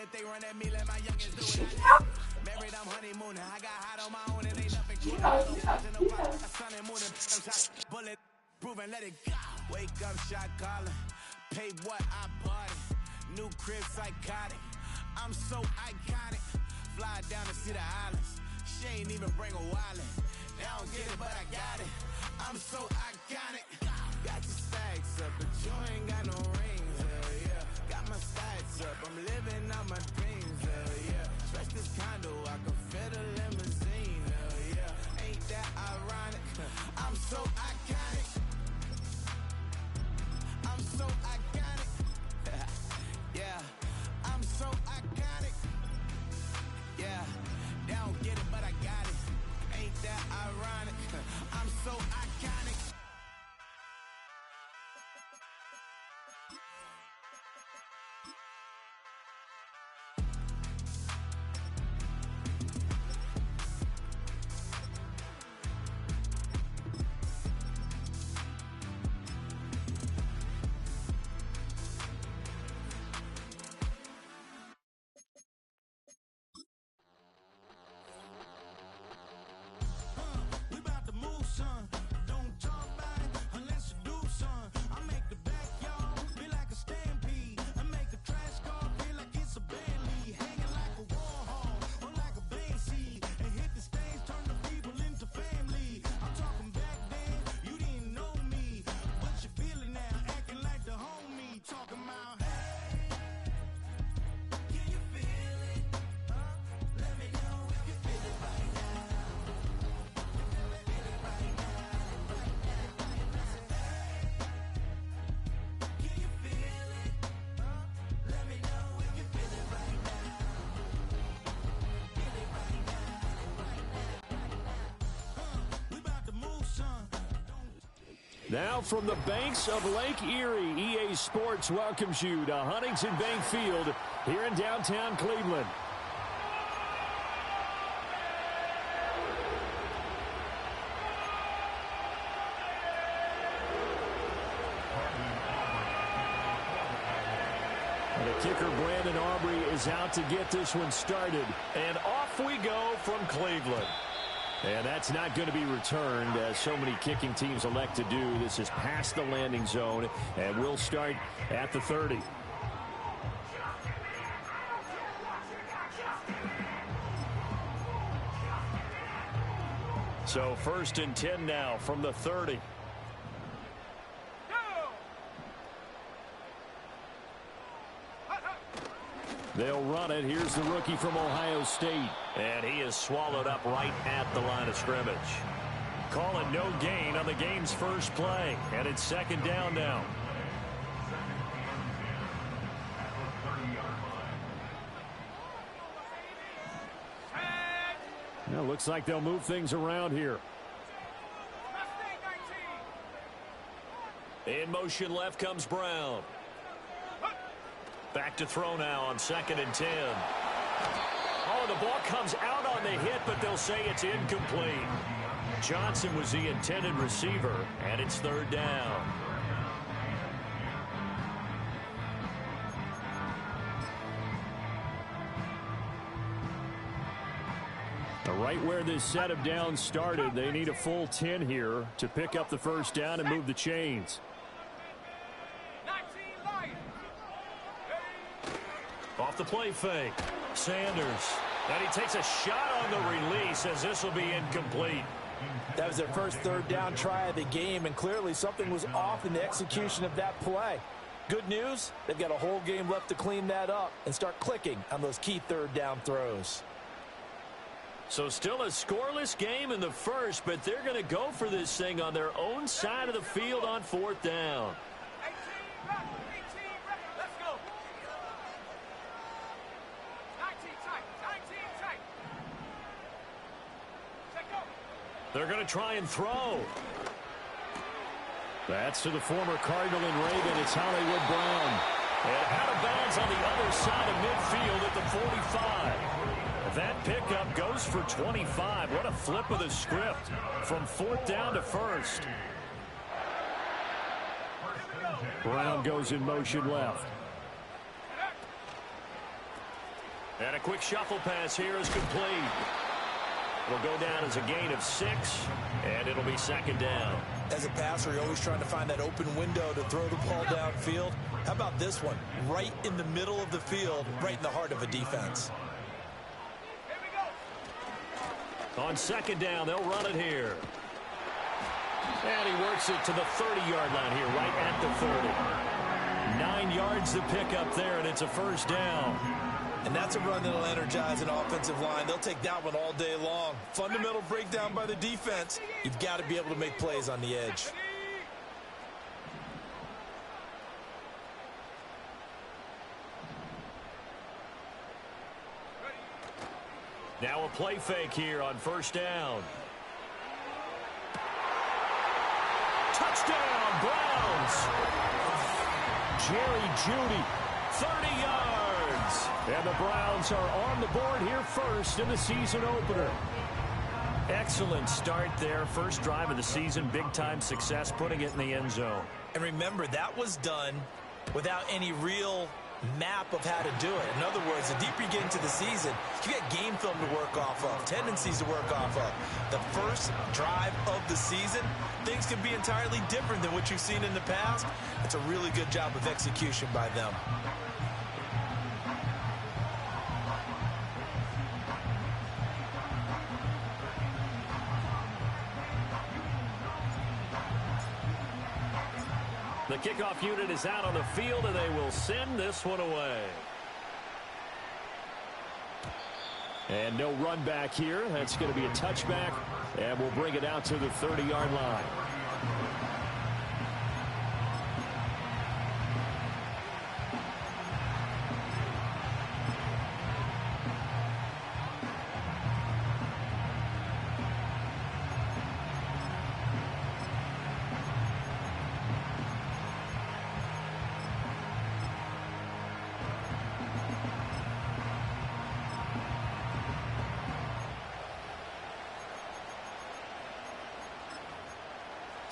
if they run at me, let my youngins do it. Married, I'm honeymooning. I got hot on my own and ain't nothing cool. Sun and moon and bullet, proven, let it go. Wake up, shot calling. Pay what I bought it. New crib, psychotic. I'm so iconic. Fly down to see the islands. She ain't even bring a wallet. They don't get it, but I got it. I'm so iconic. Got your stacks up, but you ain't got no rings. Hell yeah. Got my stacks up. I'm living out my dreams. Hell yeah. Stretch this condo, I can fit a limousine. Hell yeah. Ain't that ironic? I'm so iconic. I'm so iconic. Yeah. I'm so iconic. Yeah. They don't get it, but I got it. Ain't that ironic? I'm so iconic. Now from the banks of Lake Erie, EA Sports welcomes you to Huntington Bank Field here in downtown Cleveland. The kicker, Brandon Aubrey, is out to get this one started. And off we go from Cleveland. And that's not going to be returned, as so many kicking teams elect to do. This is past the landing zone, and we'll start at the 30. So 1st and 10 now from the 30. They'll run it. Here's the rookie from Ohio State. And he is swallowed up right at the line of scrimmage. Calling no gain on the game's first play. And it's 2nd down now. Now looks like they'll move things around here. In motion left comes Brown. Back to throw now on 2nd and 10. Oh, the ball comes out on the hit, but they'll say it's incomplete. Johnson was the intended receiver, and it's 3rd down. Right where this set of downs started, they need a full 10 here to pick up the 1st down and move the chains. Off the play fake. Sanders. And he takes a shot on the release as this will be incomplete. That was their first 3rd down try of the game, and clearly something was off in the execution of that play. Good news, they've got a whole game left to clean that up and start clicking on those key 3rd down throws. So still a scoreless game in the first, but they're going to go for this thing on their own side of the field on 4th down. They're going to try and throw. That's to the former Cardinal and Raven. It's Hollywood Brown. And out of bounds on the other side of midfield at the 45. That pickup goes for 25. What a flip of the script from 4th down to 1st. Brown goes in motion left. And a quick shuffle pass here is complete. Will go down as a gain of 6, and it'll be second down. As a passer, you're always trying to find that open window to throw the ball downfield. How about this one? Right in the middle of the field, right in the heart of a defense. On second down, they'll run it here. And he works it to the 30-yard line here, right at the 30. 9 yards to pick up there, and it's a first down. And that's a run that'll energize an offensive line. They'll take that one all day long. Fundamental breakdown by the defense. You've got to be able to make plays on the edge. Now a play fake here on first down. Touchdown, Browns! Jerry Jeudy, 30 yards. And the Browns are on the board here first in the season opener. Excellent start there. First drive of the season, big-time success, putting it in the end zone. And remember, that was done without any real map of how to do it. In other words, the deeper you get into the season, you get game film to work off of, tendencies to work off of. The first drive of the season, things can be entirely different than what you've seen in the past. It's a really good job of execution by them. The kickoff unit is out on the field, and they will send this one away. And no run back here. That's going to be a touchback, and we'll bring it out to the 30-yard line.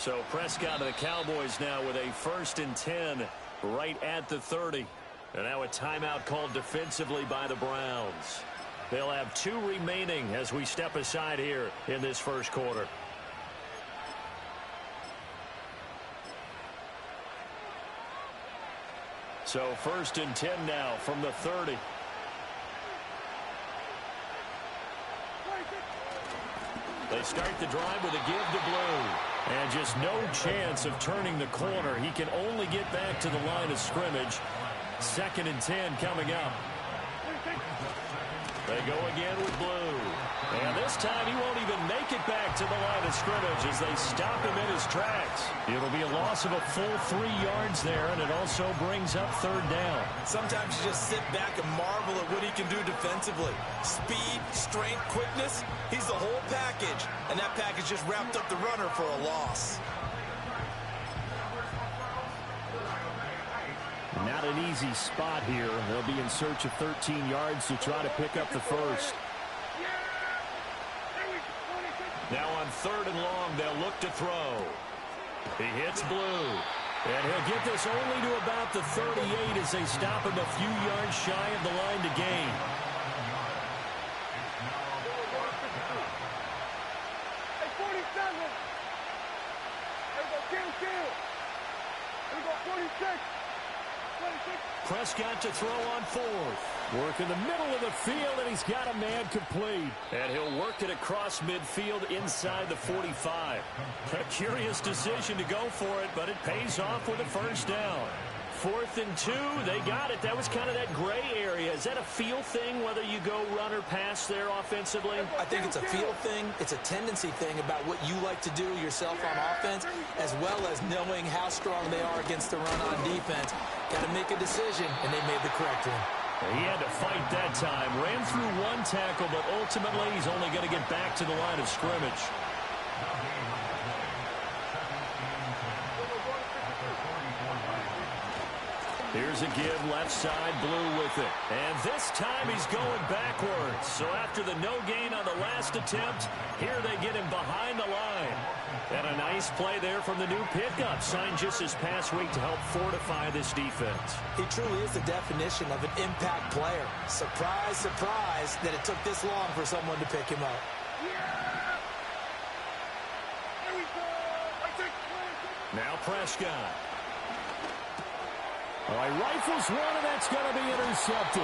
So Prescott and the Cowboys now with a 1st and 10 right at the 30. And now a timeout called defensively by the Browns. They'll have 2 remaining as we step aside here in this first quarter. So 1st and 10 now from the 30. They start the drive with a give to Blue. And just no chance of turning the corner. He can only get back to the line of scrimmage. 2nd and 10 coming up. They go again with Blue. And this time he won't even make it back to the line of scrimmage as they stop him in his tracks. It'll be a loss of a full 3 yards there, and it also brings up 3rd down. Sometimes you just sit back and marvel at what he can do defensively. Speed, strength, quickness, he's the whole package. And that package just wrapped up the runner for a loss. Not an easy spot here. They'll be in search of 13 yards to try to pick up the first. Now on 3rd and long, they'll look to throw. He hits Blue. And he'll get this only to about the 38 as they stop him a few yards shy of the line to gain. Hey, 47. There we go, kill. There we go, 46. Prescott to throw on 4th. Work in the middle of the field, and he's got a man complete. And he'll work it across midfield inside the 45. A curious decision to go for it, but it pays off with a first down. 4th and 2, they got it. That was kind of that gray area. Is that a feel thing, whether you go run or pass there offensively? I think it's a feel thing. It's a tendency thing about what you like to do yourself on offense, as well as knowing how strong they are against the run on defense. Got to make a decision, and they made the correct one. He had to fight that time. Ran through 1 tackle, but ultimately he's only going to get back to the line of scrimmage. Here's a give, left side, Blue with it. And this time he's going backwards. So after the no gain on the last attempt, here they get him behind the line. And a nice play there from the new pickup, signed just this past week to help fortify this defense. He truly is the definition of an impact player. Surprise, surprise that it took this long for someone to pick him up. Now Prescott. All right, rifles one, and that's going to be intercepted.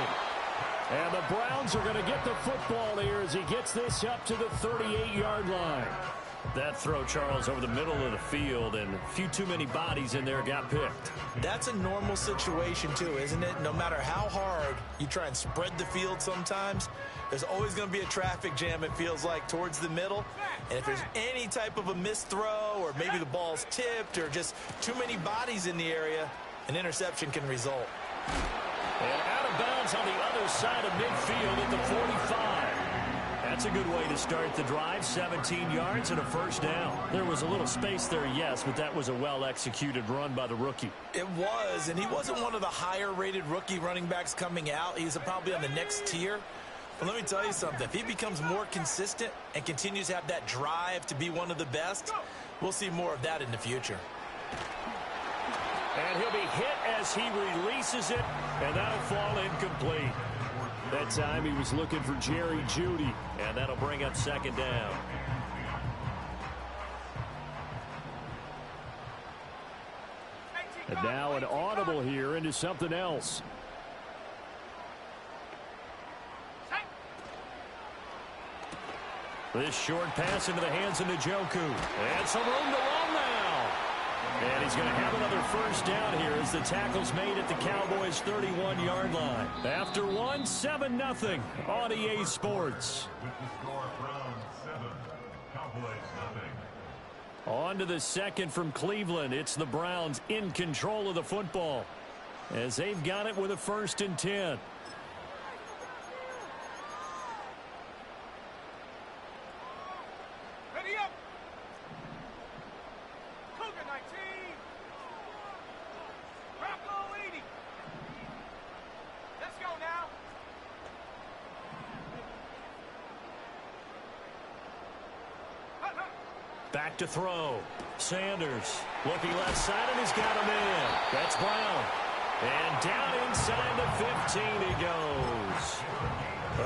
And the Browns are going to get the football here as he gets this up to the 38-yard line. That throw, Charles, over the middle of the field, and a few too many bodies in there got picked. That's a normal situation, too, isn't it? No matter how hard you try and spread the field sometimes, there's always going to be a traffic jam, it feels like, towards the middle. And if there's any type of a missed throw, or maybe the ball's tipped, or just too many bodies in the area, an interception can result. And out of bounds on the other side of midfield at the 45. That's a good way to start the drive. 17 yards and a first down. There was a little space there, yes, but that was a well-executed run by the rookie. It was, and he wasn't one of the higher-rated rookie running backs coming out. He's probably on the next tier. But let me tell you something. If he becomes more consistent and continues to have that drive to be one of the best, we'll see more of that in the future. And he'll be hit as he releases it, and that'll fall incomplete. That time he was looking for Jerry Jeudy, and that'll bring up second down. And now an audible here into something else. This short pass into the hands of Njoku. And some room to run now. And he's going to have another first down here as the tackle's made at the Cowboys' 31-yard line. After one, 7-0 on EA Sports. On to the second from Cleveland. It's the Browns in control of the football as they've got it with a 1st and 10. Back to throw. Sanders looking left side, and he's got him in. That's Brown. And down inside the 15 he goes.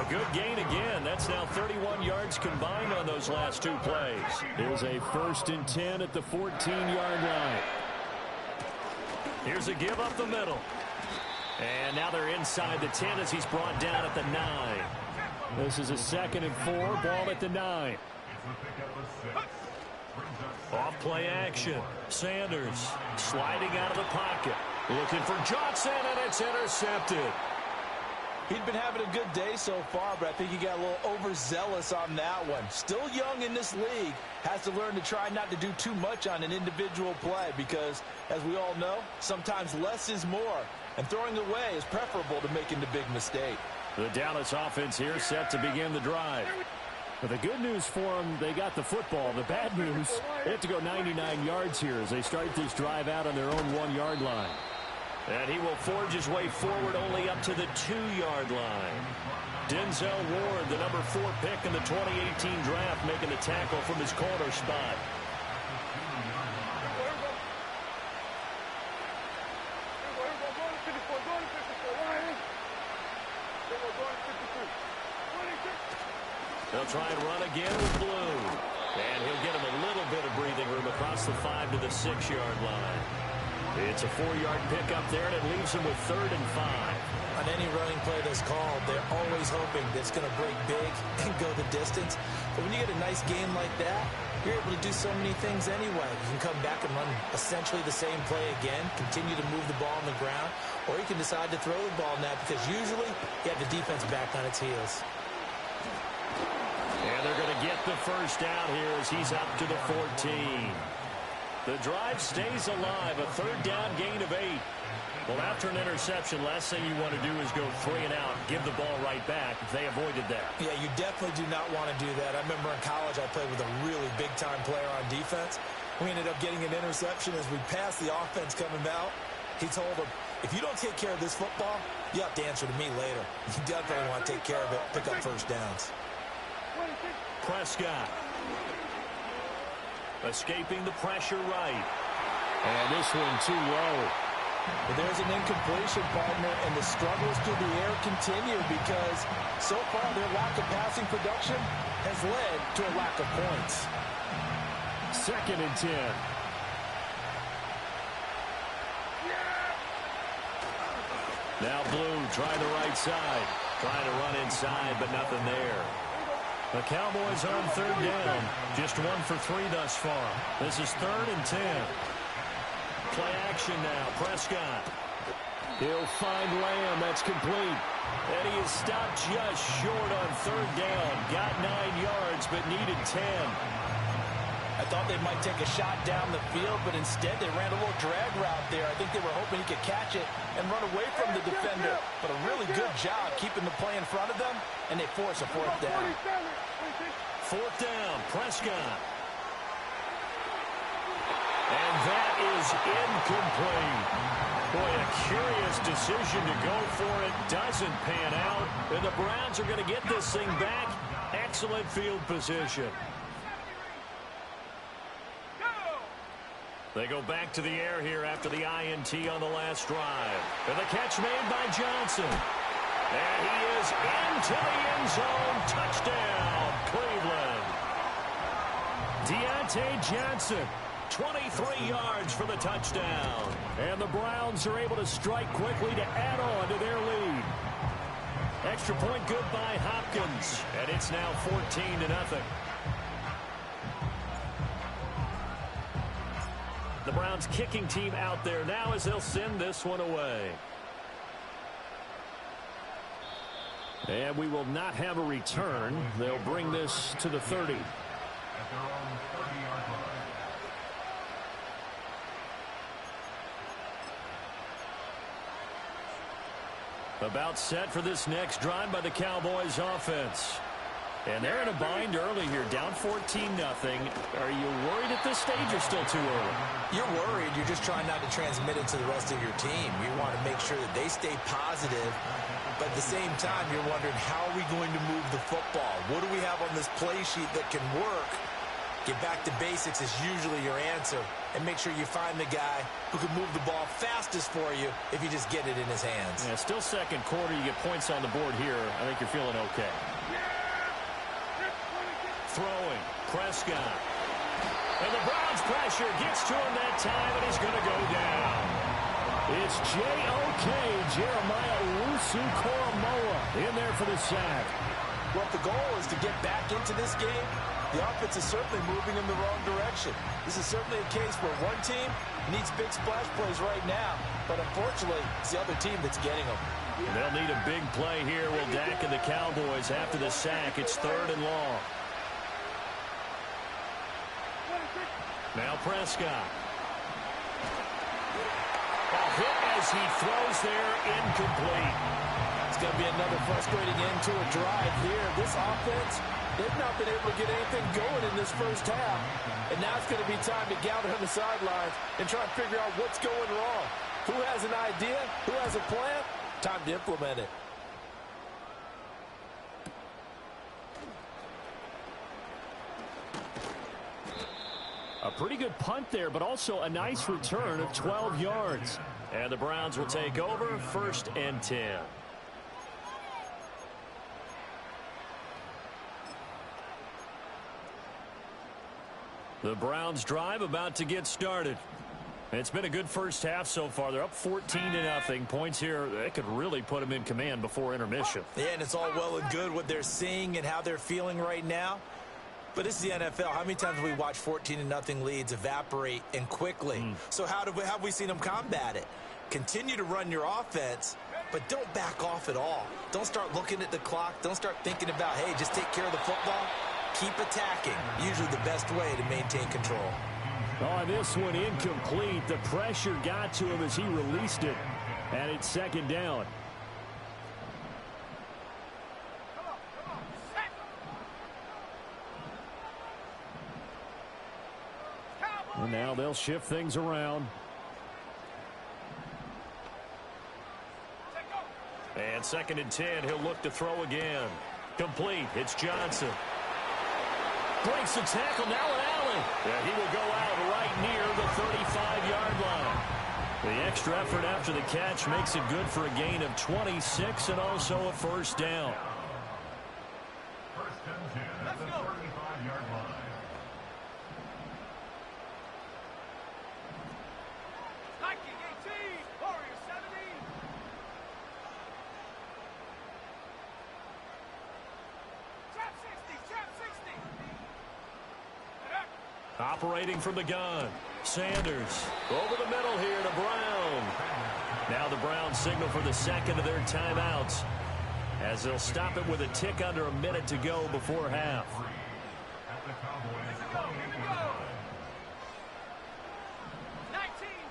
A good gain again. That's now 31 yards combined on those last two plays. Here's a 1st and 10 at the 14-yard line. Here's a give up the middle. And now they're inside the 10 as he's brought down at the 9. This is a 2nd and 4, ball at the 9. Off play action. Sanders sliding out of the pocket. Looking for Johnson, and it's intercepted. He'd been having a good day so far, but I think he got a little overzealous on that one. Still young in this league. Has to learn to try not to do too much on an individual play because, as we all know, sometimes less is more. And throwing away is preferable to making the big mistake. The Dallas offense here set to begin the drive. But the good news for them, they got the football. The bad news, they have to go 99 yards here as they start this drive out on their own 1-yard line. And he will forge his way forward only up to the 2-yard line. Denzel Ward, the number 4 pick in the 2018 draft, making the tackle from his corner spot. They'll try and run again with Blue. And he'll get him a little bit of breathing room across the 5 to the 6-yard line. It's a 4-yard pickup there, and it leaves him with 3rd and 5. On any running play that's called, they're always hoping that it's going to break big and go the distance. But when you get a nice game like that, you're able to do so many things anyway. You can come back and run essentially the same play again, continue to move the ball on the ground, or you can decide to throw the ball now because usually you have the defense back on its heels. And they're going to get the first down here as he's up to the 14. The drive stays alive, a 3rd down gain of 8. Well, after an interception, last thing you want to do is go 3 and out, give the ball right back. They avoided that. Yeah, you definitely do not want to do that. I remember in college I played with a really big-time player on defense. We ended up getting an interception as we passed the offense coming out. He told him, If you don't take care of this football, you have to answer to me later. You definitely want to take care of it, pick up first downs. Prescott. Escaping the pressure right. And this one too low. But there's an incompletion, partner, and the struggles through the air continue because so far their lack of passing production has led to a lack of points. 2nd and 10. Now Blue trying the right side. Trying to run inside, but nothing there. The Cowboys on 3rd down. Just 1 for 3 thus far. This is 3rd and 10. Play action now. Prescott. He'll find Lamb. That's complete. And he is stopped just short on 3rd down. Got 9 yards, but needed 10. I thought they might take a shot down the field, but instead they ran a little drag route there. I think they were hoping he could catch it and run away from the defender. But a really good job keeping the play in front of them, and they force a 4th down. 4th down, Prescott. And that is incomplete. Boy, a curious decision to go for it. Doesn't pan out. And the Browns are going to get this thing back. Excellent field position. They go back to the air here after the INT on the last drive. And the catch made by Johnson. And he is into the end zone. Touchdown, Cleveland. Deontay Johnson, 23 yards for the touchdown. And the Browns are able to strike quickly to add on to their lead. Extra point good by Hopkins. And it's now 14-0. The Browns kicking team out there now as they'll send this one away. And we will not have a return. They'll bring this to the 30. About set for this next drive by the Cowboys offense. And they're in a bind early here, down 14-0. Are you worried at this stage or still too early? You're worried. You're just trying not to transmit it to the rest of your team. You want to make sure that they stay positive. But at the same time, you're wondering, how are we going to move the football? What do we have on this play sheet that can work? Get back to basics is usually your answer. And make sure you find the guy who can move the ball fastest for you if you just get it in his hands. Yeah, still 2nd quarter. You get points on the board here. I think you're feeling okay. Throwing, Prescott. And the Browns pressure gets to him that time, and he's going to go down. It's J.O.K. Jeremiah Owusu-Koramoah in there for the sack. Well, if the goal is to get back into this game, the offense is certainly moving in the wrong direction. This is certainly a case where one team needs big splash plays right now, but unfortunately, it's the other team that's getting them. They'll need a big play here. Will Dak and the Cowboys after the sack. It's 3rd and long. Now Prescott. A hit as he throws there, incomplete. It's going to be another frustrating end to a drive here. This offense, they've not been able to get anything going in this first half. And now it's going to be time to gather on the sidelines and try and figure out what's going wrong. Who has an idea? Who has a plan? Time to implement it. A pretty good punt there, but also a nice return of 12 yards. And the Browns will take over, 1st and 10. The Browns drive about to get started. It's been a good first half so far. They're up 14-0. Points here, they could really put them in command before intermission. Yeah, and it's all well and good what they're seeing and how they're feeling right now. But this is the NFL. How many times have we watched 14-0 leads evaporate and quickly? So how have we seen them combat it? Continue to run your offense, but don't back off at all. Don't start looking at the clock. Don't start thinking about, hey, just take care of the football. Keep attacking. Usually the best way to maintain control. Oh, this one incomplete. The pressure got to him as he released it. And it's 2nd down. And now they'll shift things around. And 2nd and 10, he'll look to throw again. Complete. It's Johnson. Breaks the tackle. Now an alley. And he will go out right near the 35-yard line. The extra effort after the catch makes it good for a gain of 26 and also a first down. First and 10 at the 35-yard line. Viking 18, Warriors 17. Trap 60, trap 60. Operating from the gun. Sanders over the middle here to Brown. Now the Browns signal for the second of their timeouts as they'll stop it with a tick under a minute to go before half. At the Cowboys. Here we go. 19,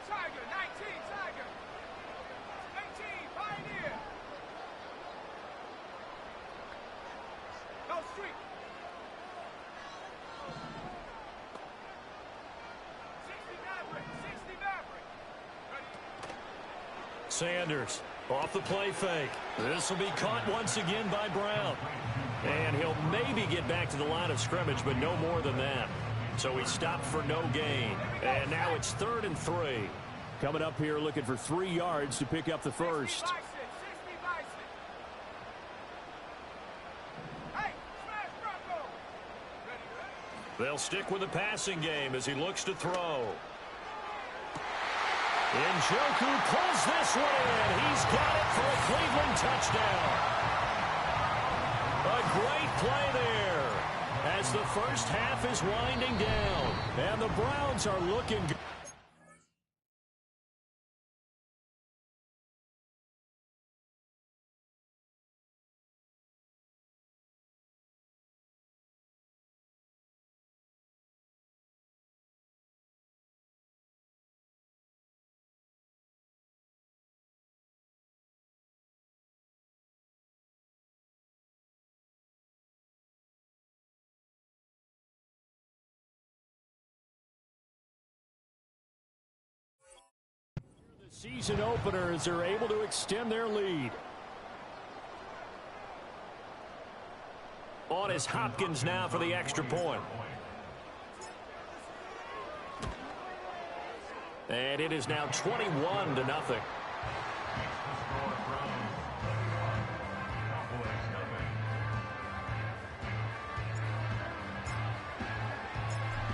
Tiger, 19, Tiger. 18, Pioneer. Go street. 60 Maverick, 60 Maverick. Ready? Sanders off the play fake. This will be caught once again by Brown. And he'll maybe get back to the line of scrimmage, but no more than that. So he stopped for no gain. And now it's 3rd and 3. Coming up here looking for 3 yards to pick up the first. 60 Bison. Hey, smash Bronco. Ready? They'll stick with the passing game as he looks to throw. Njoku pulls this one in. He's got it for a Cleveland touchdown. A great play there as the first half is winding down. And the Browns are looking good. Season openers are able to extend their lead. On is Hopkins now for the extra point. And it is now 21-0.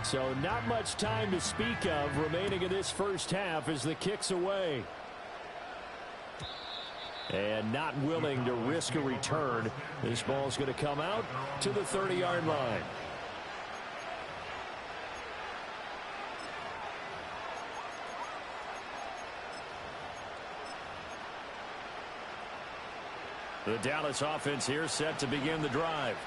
So not much time to speak of remaining in this first half as the kick's away. And not willing to risk a return. This ball's going to come out to the 30-yard line. The Dallas offense here set to begin the drive.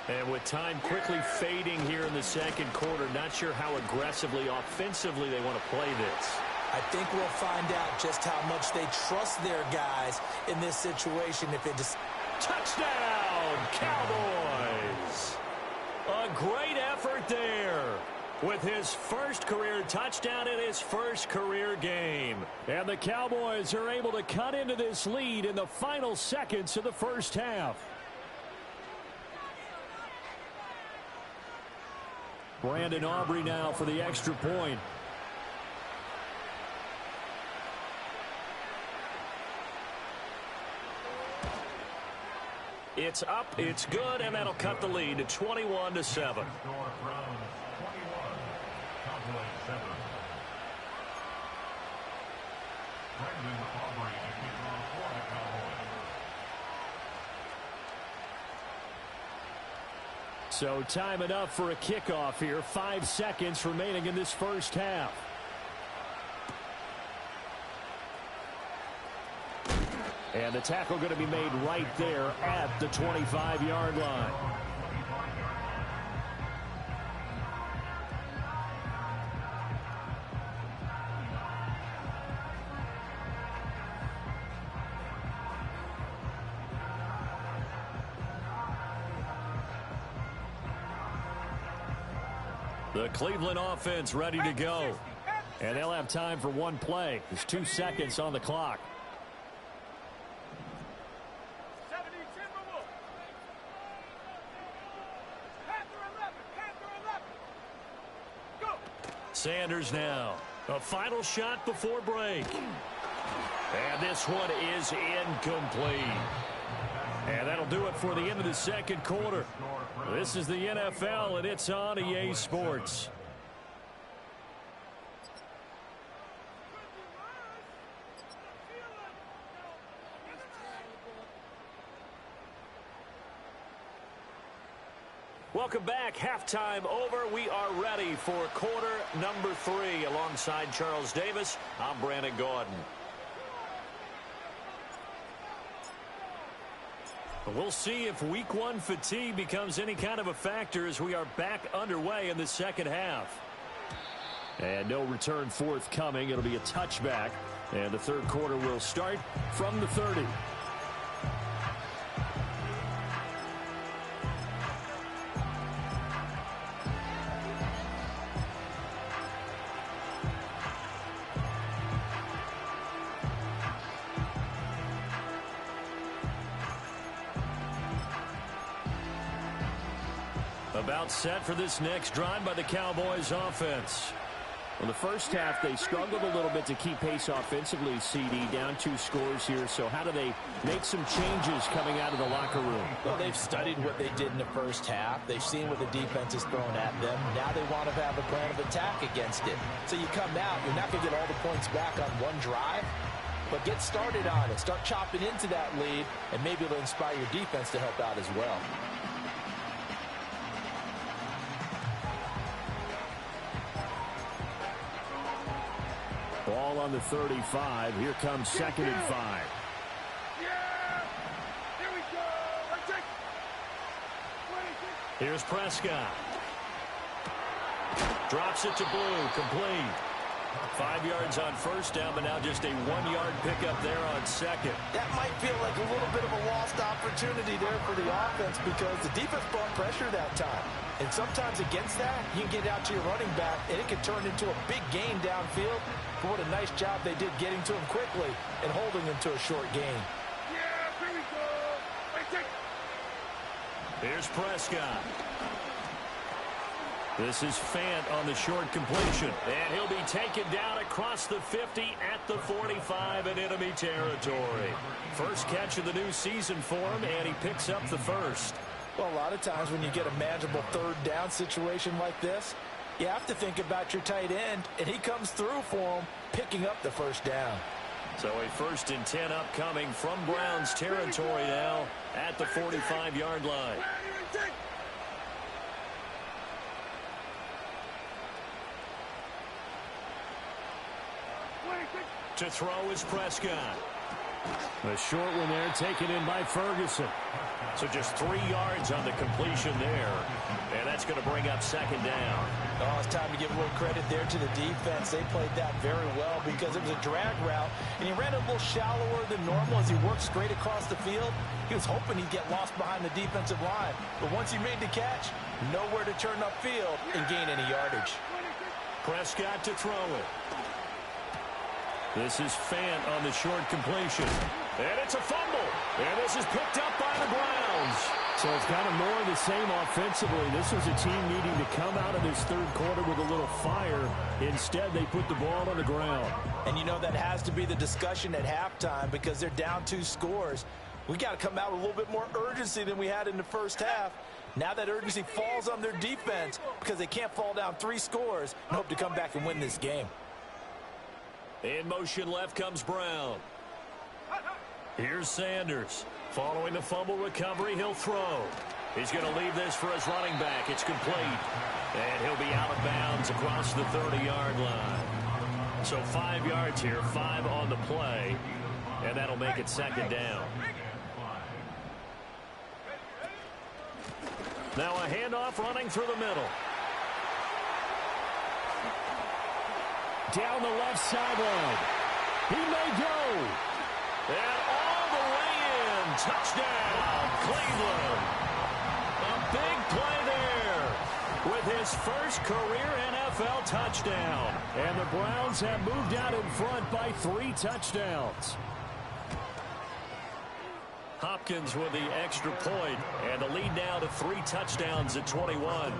And with time quickly fading here in the second quarter, not sure how aggressively, offensively they want to play this. I think we'll find out just how much they trust their guys in this situation. If it just Touchdown, Cowboys! A great effort there with his first career touchdown in his first career game. And the Cowboys are able to cut into this lead in the final seconds of the first half. Brandon Aubrey now for the extra point. It's up, it's good, and that'll cut the lead to 21-7. So time enough for a kickoff here. 5 seconds remaining in this first half. And the tackle going to be made right there at the 25-yard line. The Cleveland offense ready to go. And they'll have time for one play. There's 2 seconds on the clock. Sanders now. A final shot before break. And this one is incomplete. And that'll do it for the end of the second quarter. This is the NFL, and it's on EA Sports. Welcome back. Halftime over. We are ready for quarter number 3. Alongside Charles Davis, I'm Brandon Gaudin. We'll see if week 1 fatigue becomes any kind of a factor as we are back underway in the second half. And no return forthcoming. It'll be a touchback. And the third quarter will start from the 30. About set for this next drive by the Cowboys offense. Well, the first half, they struggled a little bit to keep pace offensively, CD, down 2 scores here. So how do they make some changes coming out of the locker room? Well, they've studied what they did in the first half. They've seen what the defense is throwing at them. Now they want to have a plan of attack against it. So you come out, you're not going to get all the points back on one drive, but get started on it. Start chopping into that lead, and maybe it'll inspire your defense to help out as well. Ball on the 35. Here comes 2nd and 5. Yeah! Here we go! Let's take... Here's Prescott. Drops it to Blue. Complete. 5 yards on first down, but now just a 1-yard pickup there on second. That might feel like a little bit of a lost opportunity there for the offense because the defense brought pressure that time. And sometimes against that, you can get out to your running back, and it can turn into a big gain downfield. But what a nice job they did getting to him quickly and holding him to a short gain. Yeah, here we go! Let's take... Here's Prescott. This is Fant on the short completion. And he'll be taken down across the 50 at the 45 in enemy territory. First catch of the new season for him, and he picks up the first. Well, a lot of times when you get a manageable third down situation like this, you have to think about your tight end, and he comes through for him, picking up the first down. So a 1st and 10 upcoming from Browns territory now at the 45-yard line. To throw is Prescott. The short one there taken in by Ferguson. So just 3 yards on the completion there. And that's going to bring up 2nd down. Oh, it's time to give a little credit there to the defense. They played that very well because it was a drag route, and he ran a little shallower than normal as he worked straight across the field. He was hoping he'd get lost behind the defensive line. But once he made the catch, nowhere to turn upfield and gain any yardage. Prescott to throw it. This is Fant on the short completion. And it's a fumble. And this is picked up by the Browns. So it's kind of more of the same offensively. This was a team needing to come out of this third quarter with a little fire. Instead, they put the ball on the ground. And you know that has to be the discussion at halftime because they're down 2 scores. We got to come out with a little bit more urgency than we had in the first half. Now that urgency falls on their defense because they can't fall down 3 scores and hope to come back and win this game. In motion left comes Brown. Here's Sanders. Following the fumble recovery, he'll throw. He's going to leave this for his running back. It's complete. And he'll be out of bounds across the 30-yard line. So 5 yards here, 5 on the play. And that'll make it 2nd down. Now a handoff running through the middle. Down the left sideline. He may go. And all the way in. Touchdown, Cleveland. A big play there with his first career NFL touchdown. And the Browns have moved out in front by 3 touchdowns. Hopkins with the extra point, and the lead now to 3 touchdowns at 21.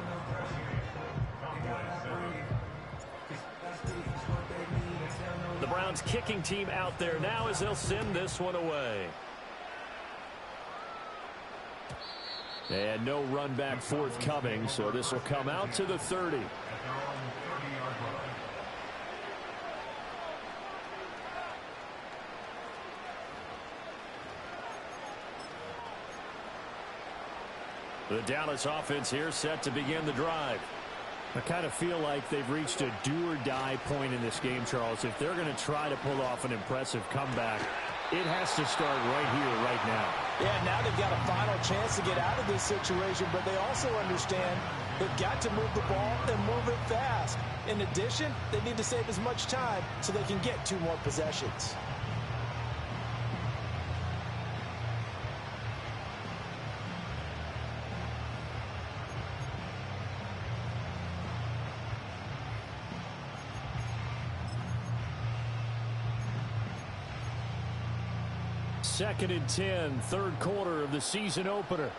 Browns kicking team out there now as they'll send this one away. And no run back forthcoming, so this will come out to the 30. The Dallas offense here set to begin the drive. I kind of feel like they've reached a do-or-die point in this game, Charles. If they're going to try to pull off an impressive comeback, it has to start right here, right now. Yeah, now they've got a final chance to get out of this situation, but they also understand they've got to move the ball and move it fast. In addition, they need to save as much time so they can get 2 more possessions. Second and 10, third quarter of the season opener.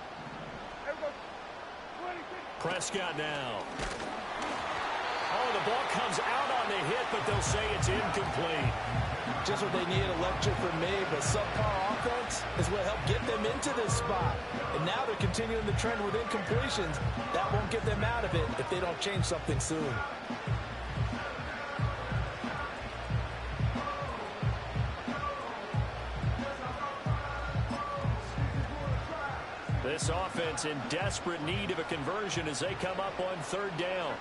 Prescott now. Oh, the ball comes out on the hit, but they'll say it's incomplete. Just what they need, a lecture from me, but subpar offense is what helped get them into this spot. And now they're continuing the trend with incompletions. That won't get them out of it if they don't change something soon. This offense in desperate need of a conversion as they come up on third down.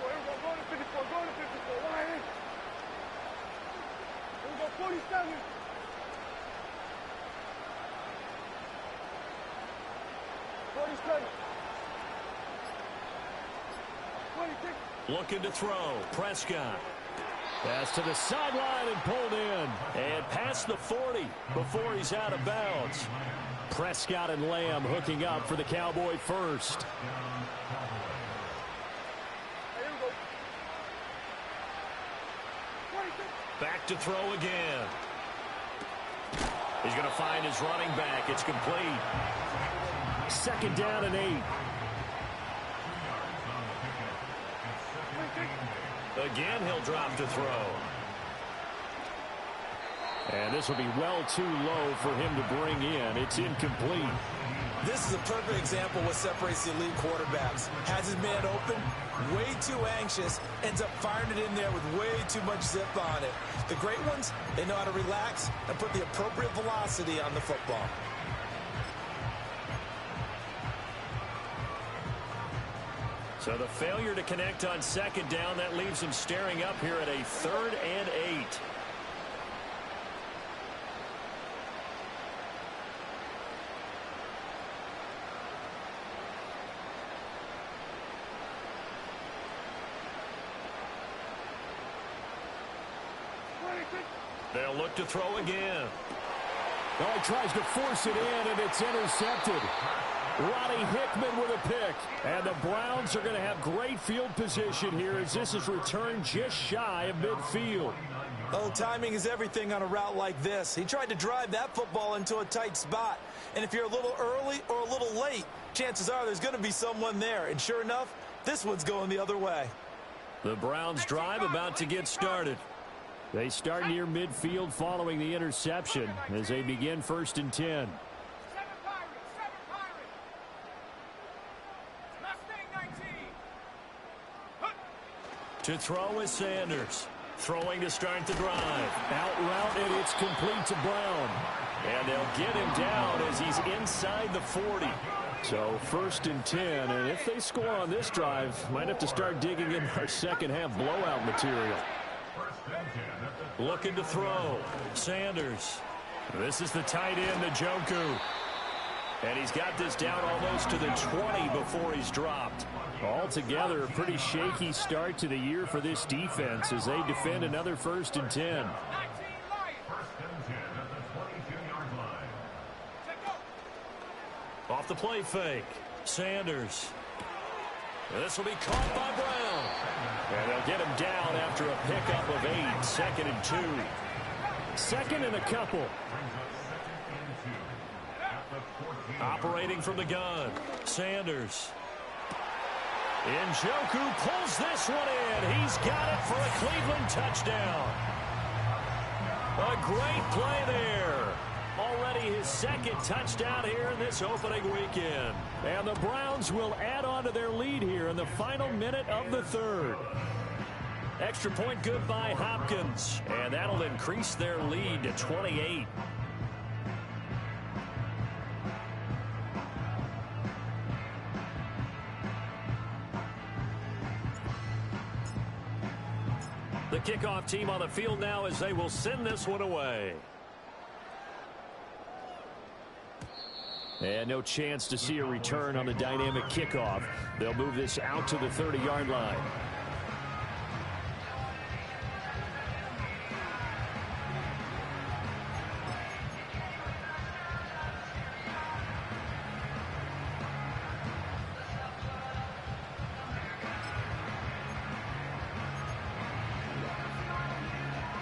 Looking to throw. Prescott. Pass to the sideline and pulled in. And past the 40 before he's out of bounds. Prescott and Lamb hooking up for the Cowboy first. Back to throw again. He's going to find his running back. It's complete. Second down and 8. Again, he'll drop to throw. And this will be well too low for him to bring in. It's incomplete. This is a perfect example of what separates the elite quarterbacks. Has his man open, way too anxious, ends up firing it in there with way too much zip on it. The great ones, they know how to relax and put the appropriate velocity on the football. So the failure to connect on second down, that leaves him staring up here at a 3rd and 8. They'll look to throw again. Oh, he tries to force it in, and it's intercepted. Ronnie Hickman with a pick. And the Browns are going to have great field position here as this is returned just shy of midfield. Oh, timing is everything on a route like this. He tried to drive that football into a tight spot. And if you're a little early or a little late, chances are there's going to be someone there. And sure enough, this one's going the other way. The Browns drive about to get started. They start near midfield following the interception as they begin 1st and 10. To throw is Sanders. Throwing to start the drive. Out route, and it's complete to Brown. And they'll get him down as he's inside the 40. So 1st and 10, and if they score on this drive, might have to start digging in our second half blowout material. Looking to throw. Sanders. This is the tight end, Njoku. And he's got this down almost to the 20 before he's dropped. Altogether, a pretty shaky start to the year for this defense as they defend another 1st and 10. Off the play fake. Sanders. This will be caught by Brown. And they'll get him down after a pickup of 8. 2nd and 2. 2nd and a couple. Operating from the gun. Sanders. Njoku pulls this one in. He's got it for a Cleveland touchdown. A great play there. Already his second touchdown here in this opening weekend. And the Browns will add on to their lead here in the final minute of the third. Extra point good by Hopkins. And that'll increase their lead to 28. The kickoff team on the field now as they will send this one away. And no chance to see a return on the dynamic kickoff. They'll move this out to the 30-yard line.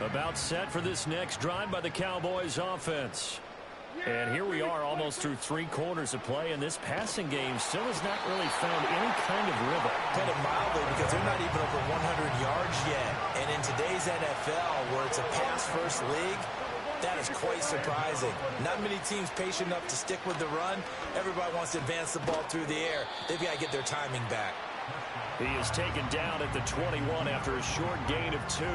About set for this next drive by the Cowboys offense. And here we are almost through 3 quarters of play, and this passing game still has not really found any kind of rhythm. Put it mildly, because they're not even over 100 yards yet. And in today's NFL, where it's a pass-first league, that is quite surprising. Not many teams patient enough to stick with the run. Everybody wants to advance the ball through the air. They've got to get their timing back. He is taken down at the 21 after a short gain of 2.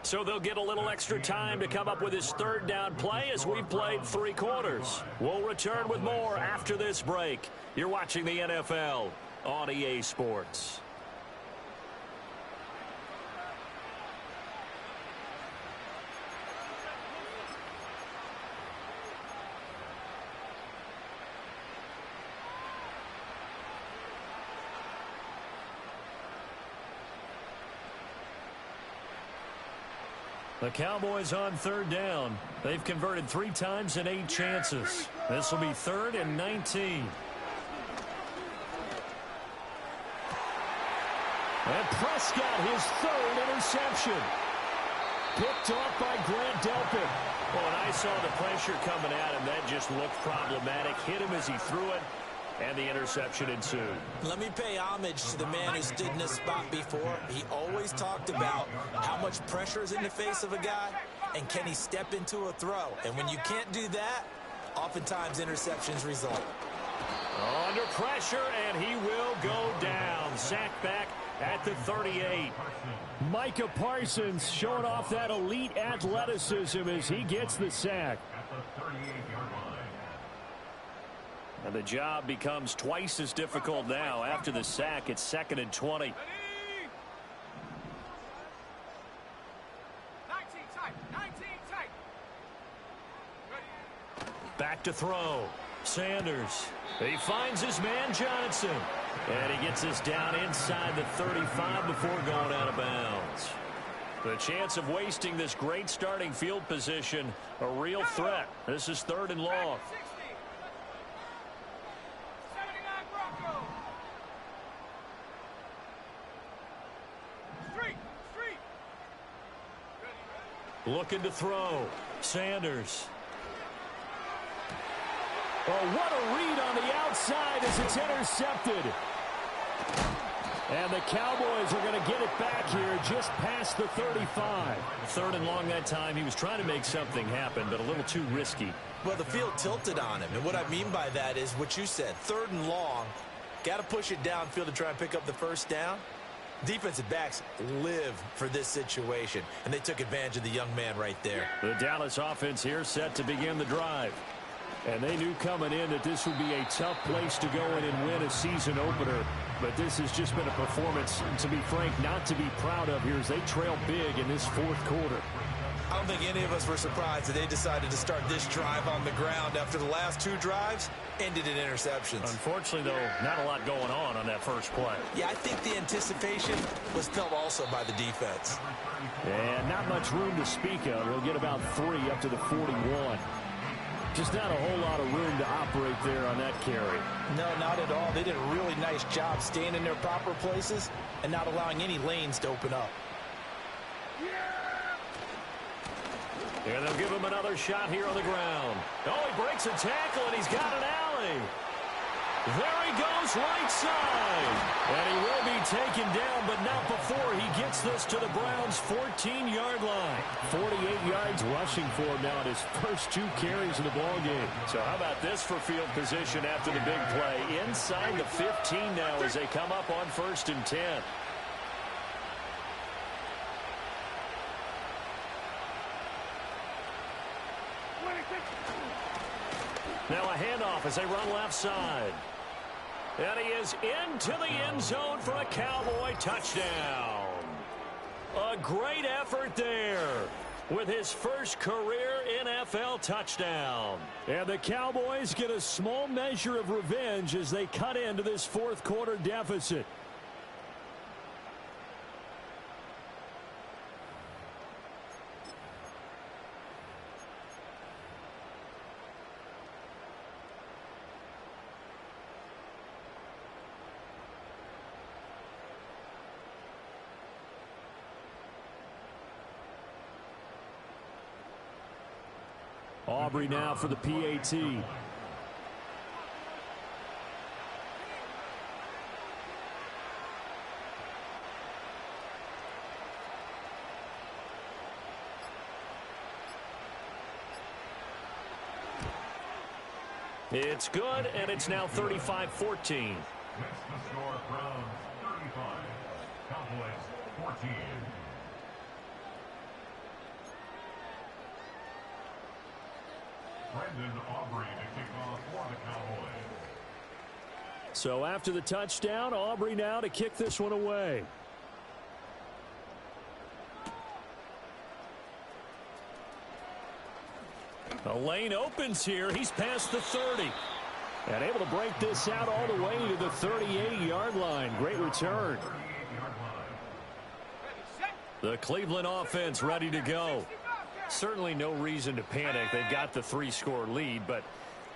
So they'll get a little extra time to come up with his third down play as we've played 3 quarters. We'll return with more after this break. You're watching the NFL on EA Sports. The Cowboys on third down. They've converted 3 times in 8 chances. This will be 3rd and 19. And Prescott, his 3rd interception. Picked off by Grant Delpit. Well, when I saw the pressure coming at him, that just looked problematic. Hit him as he threw it, and the interception ensued. Let me pay homage to the man who stood in this spot before. He always talked about how much pressure is in the face of a guy, and can he step into a throw. And when you can't do that, oftentimes interceptions result. Under pressure, and he will go down. Sacked back at the 38. Micah Parsons showing off that elite athleticism as he gets the sack. And the job becomes twice as difficult now. After the sack, it's 2nd and 20. 19 tight. Back to throw. Sanders. He finds his man Johnson. And he gets us down inside the 35 before going out of bounds. The chance of wasting this great starting field position, a real threat. This is 3rd and long. Looking to throw. Sanders. Oh, what a read on the outside as it's intercepted. And the Cowboys are going to get it back here just past the 35. 3rd and long that time. He was trying to make something happen, but a little too risky. Well, the field tilted on him, and what I mean by that is what you said. 3rd and long. Got to push it downfield to try and pick up the first down. Defensive backs live for this situation, and they took advantage of the young man right there. The Dallas offense here set to begin the drive. And they knew coming in that this would be a tough place to go in and win a season opener. But this has just been a performance, to be frank, not to be proud of here as they trail big in this 4th quarter. I don't think any of us were surprised that they decided to start this drive on the ground after the last 2 drives ended in interceptions. Unfortunately, though, not a lot going on that first play. Yeah, I think the anticipation was felt also by the defense. And not much room to speak of. They'll get about 3 up to the 41. Just not a whole lot of room to operate there on that carry. No, not at all. They did a really nice job staying in their proper places and not allowing any lanes to open up. And they'll give him another shot here on the ground. Oh, he breaks a tackle, and he's got an alley. There he goes, right side. And he will be taken down, but not before he gets this to the Browns' 14-yard line. 48 yards rushing for him now in his first 2 carries in the ballgame. So how about this for field position after the big play? Inside the 15 now as they come up on 1st and 10. Now a handoff as they run left side. And he is into the end zone for a Cowboy touchdown. A great effort there with his first career NFL touchdown. And the Cowboys get a small measure of revenge as they cut into this 4th quarter deficit. Aubrey now for the PAT. It's good, and it's now 35-14. Makes the score Browns 35, Cowboys 14. Brendan Aubrey to kick off for the Cowboys. So after the touchdown, Aubrey now to kick this one away. The lane opens here. He's past the 30. And able to break this out all the way to the 38-yard line. Great return. The Cleveland offense ready to go. Certainly no reason to panic. They've got the 3-score lead, but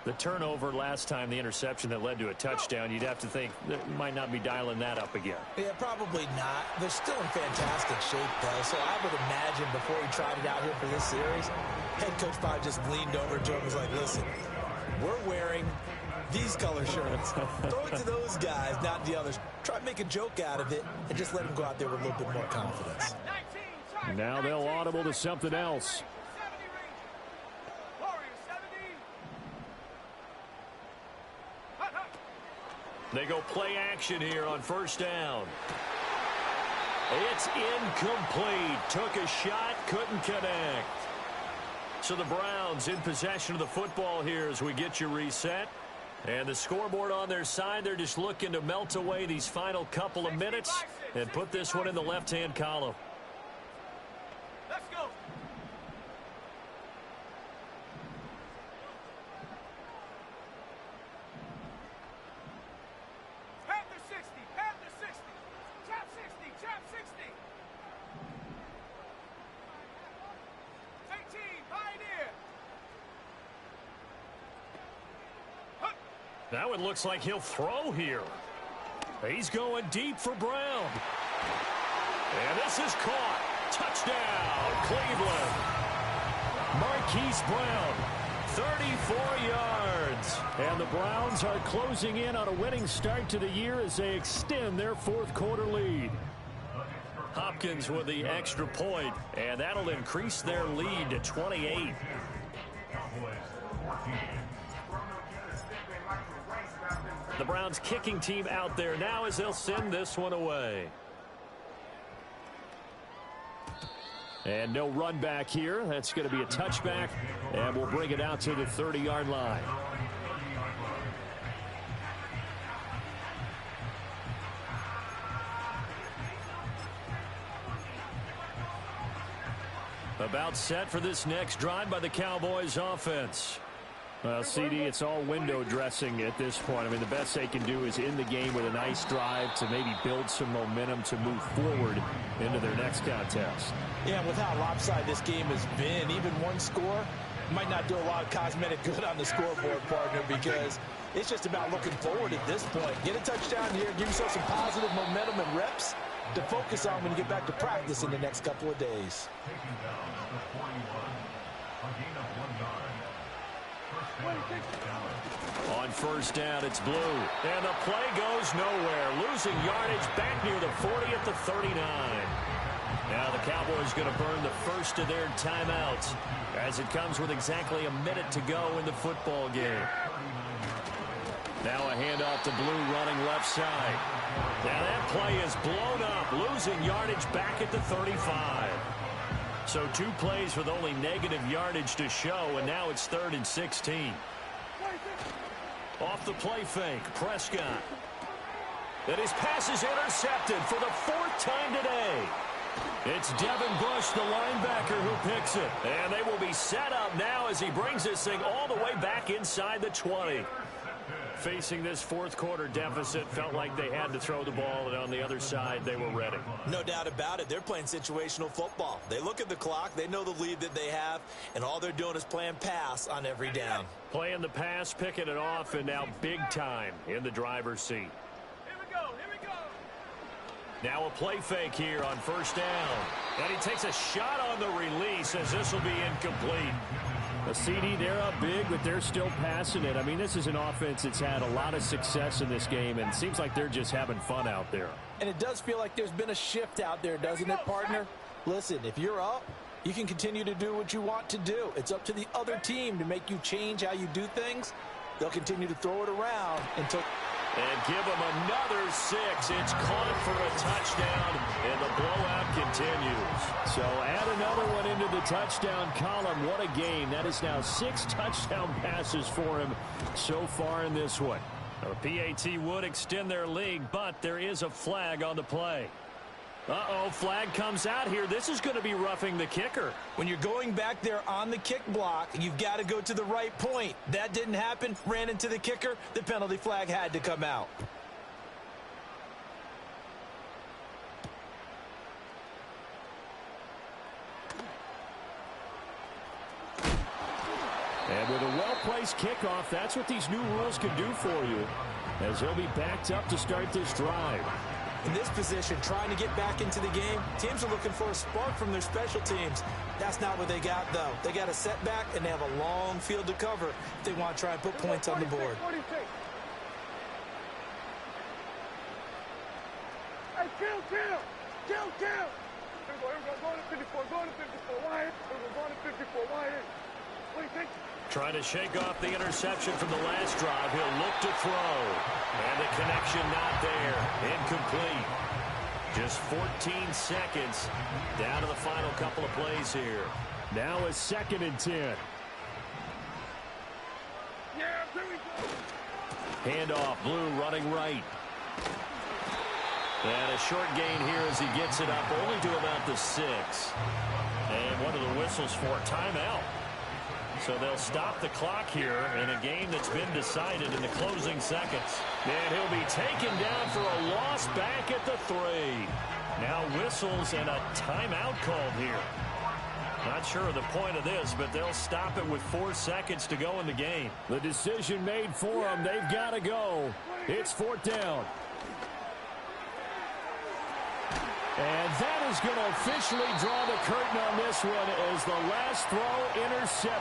the turnover last time, the interception that led to a touchdown, you'd have to think that might not be dialing that up again. Yeah, probably not. They're still in fantastic shape, though, so I would imagine before he tried it out here for this series, head coach probably just leaned over to him and was like, listen, we're wearing these color shirts. Throw it to those guys, not the others. Try to make a joke out of it and just let them go out there with a little bit more confidence. Now they'll audible to something else. They go play action here on 1st down. It's incomplete. Took a shot, couldn't connect. So the Browns in possession of the football here as we get you reset. And the scoreboard on their side, they're just looking to melt away these final couple of minutes and put this one in the left-hand column. Let's go. Panther 60, Panther 60. Chop 60, chop 60. 18, Pioneer. That one looks like he'll throw here. He's going deep for Brown. And this is caught. Touchdown, Cleveland. Marquise Brown. 34 yards. And the Browns are closing in on a winning start to the year as they extend their 4th quarter lead. Hopkins with the extra point, and that'll increase their lead to 28. The Browns kicking team out there now as they'll send this one away. And no run back here. That's going to be a touchback, and we'll bring it out to the 30-yard line. About set for this next drive by the Cowboys offense. Well, CD, it's all window dressing at this point. I mean, the best they can do is in the game with a nice drive to maybe build some momentum to move forward into their next contest. Yeah, with how lopsided this game has been, even one score might not do a lot of cosmetic good on the scoreboard, partner, because it's just about looking forward at this point. Get a touchdown here, give yourself some positive momentum and reps to focus on when you get back to practice in the next couple of days. On first down, it's Blue. And the play goes nowhere. Losing yardage back near the 40 at the 39. Now the Cowboys going to burn the first of their timeouts as it comes with exactly a minute to go in the football game. Now a handoff to Blue running left side. Now that play is blown up, losing yardage back at the 35. So 2 plays with only negative yardage to show, and now it's 3rd and 16. Off the play fake, Prescott. And his pass is intercepted for the 4th time today. It's Devin Bush, the linebacker, who picks it. And they will be set up now as he brings this thing all the way back inside the 20. Facing this 4th quarter deficit, felt like they had to throw the ball, and on the other side, they were ready. No doubt about it. They're playing situational football. They look at the clock, they know the lead that they have, and all they're doing is playing pass on every down. Playing the pass, picking it off, and now big time in the driver's seat. Here we go, here we go. Now a play fake here on first down. And he takes a shot on the release as this will be incomplete. A CD, they're up big, but they're still passing it. I mean, this is an offense that's had a lot of success in this game, and it seems like they're just having fun out there. And it does feel like there's been a shift out there, doesn't it, partner? Listen, if you're up, you can continue to do what you want to do. It's up to the other team to make you change how you do things. They'll continue to throw it around until... And give them another 6. It's caught for a touchdown, and the blowout continues. So add another one into the touchdown column. What a game. That is now 6 touchdown passes for him so far in this one. The PAT would extend their lead, but there is a flag on the play. Uh-oh, flag comes out here. This is going to be roughing the kicker. When you're going back there on the kick block, you've got to go to the right point. That didn't happen. Ran into the kicker. The penalty flag had to come out. And with a well-placed kickoff, that's what these new rules can do for you, as he'll be backed up to start this drive. In this position, trying to get back into the game, teams are looking for a spark from their special teams. That's not what they got, though. They got a setback, and they have a long field to cover if they want to try and put points on the board. Hey, kill! Here we go, going to 54, Wyatt. Going to 54, Wyatt. What do you think? Trying to shake off the interception from the last drive. He'll look to throw. And the connection not there. Incomplete. Just 14 seconds down to the final couple of plays here. Now a 2nd and 10. Yeah, here we go. Handoff, Blue running right. And a short gain here as he gets it up only to about the 6. And one of the whistles for a timeout. So they'll stop the clock here in a game that's been decided in the closing seconds. And he'll be taken down for a loss back at the 3. Now whistles and a timeout called here. Not sure of the point of this, but they'll stop it with 4 seconds to go in the game. The decision made for them. They've got to go. It's 4th down. And that is going to officially draw the curtain on this one as the last throw intercepted.